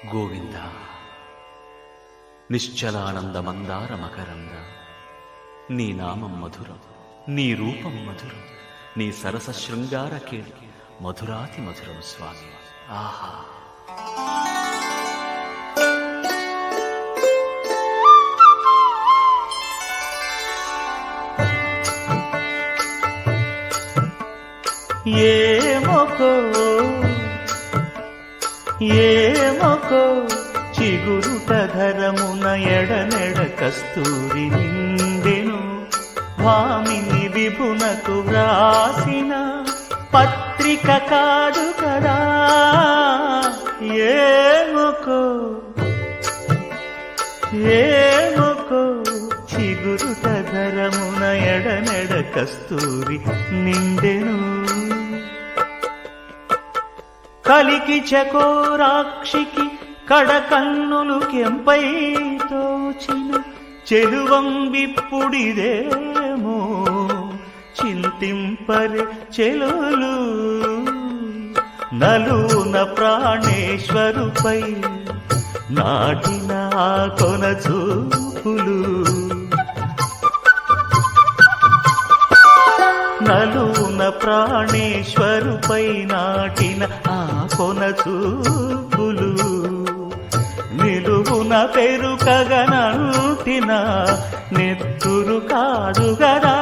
గోవింద నిశ్చలానంద మందార మకరంద నీ నామం మధురం, నీ రూపం మధురం, నీ సరస శృంగార కేళి మధురాతి మధురం స్వామి. ఆహా! ఏమొకో చిగురుట ధరమున ఎడనెడ కస్తూరి నిండెను, భామిని విభునకు వ్రాసిన పత్రిక కాదు కదా. ఏమొకో చిగురుట ధరమున ఎడనెడ కస్తూరి నిండెను, కలికి చకోరాక్షికి కడకన్నులు కెంపై తోచిన చెలువం విప్పుడిదేమో చింతింపరి చెలులు. నలున ప్రాణేశ్వరుపై నాటిన ఆ కొన చూపులు, నలున ప్రాణేశ్వరుపై నాటిన ఆ కొన చూపులు, నిలువున పెరుకగనంటిన నెత్తురు కాదు గదా.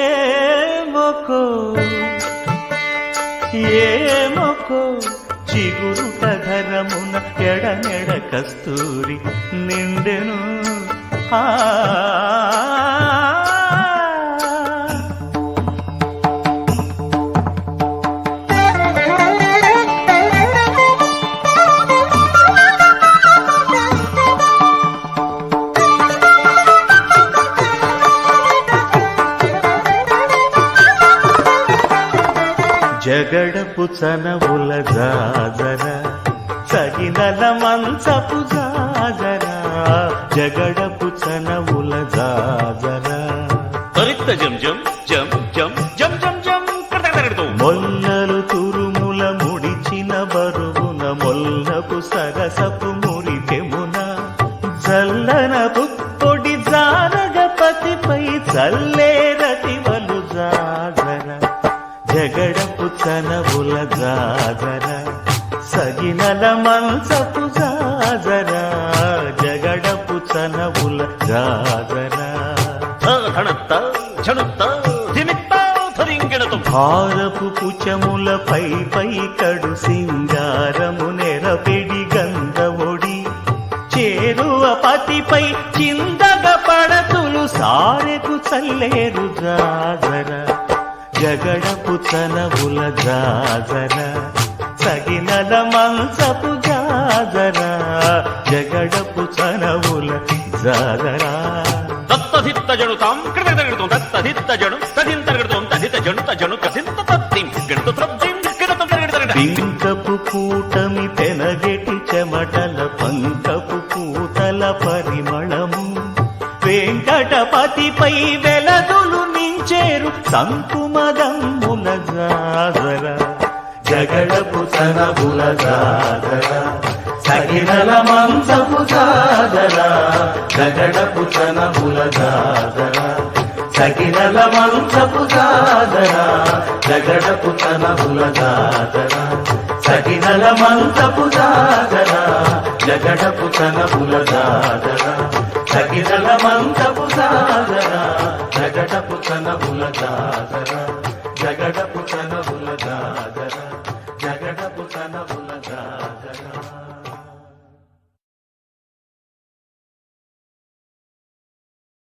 ఏమొకో చిగురుట ధరమున ఎడనెడ కస్తూరి నిండెను. జగడపు చనవుల జాజర సగినల మంచపు జాజర, జగడపు చనవుల జాజర. జం జం జం జం జం జం జం మొల్లలు తురుముల ముడిచిన బరువున మొల్లపు సరసపు మురికెమున, జల్లన పుప్పొడి జానగపతిపై చల్లేరతివలు జాజర, జగడపు చనవుల జాజర సగినల మంచపు జాజర, జగడపు చనవుల జాజర. భారపు పుచములపై పై కడు సింగారము నెరపెడి గంధవొడి, చేరువ పతిపై చిందగ పడతులు సారెకు చల్లేరు జాజర, జగడపు చనవుల జాజర సగినల మంచపు జాజర, జగడపు చనవుల జాజర. దత్తధిత్త జడు తాం కృతగడతం దత్తధిత్త జడు తదింతగడతం తదిత జడు తజడు కసింత తత్తిం గడత త్రబ్దిం కడతం కడగడత. పింకపు కూటమి పెనగెటి చెమటల పంకపు పూతల పరిమళము, వెంకటపతిపై వెలదులు నించేరు సంకుమదమ్ముల జాజర, జగడపు చనవుల జాజర సగినల మంచపు జాజర, జగడపు చనవుల జాజర సగినల మంచపు జాజర, జగడపు చనవుల జాజర సగినల మంచపు జాజర, జగడపు చనవుల జాజర సగినల మంచపు జాజర, జగడపు చనవుల జాజర, జగడపు చనవుల జాజర, జగడపు చనవుల జాజర.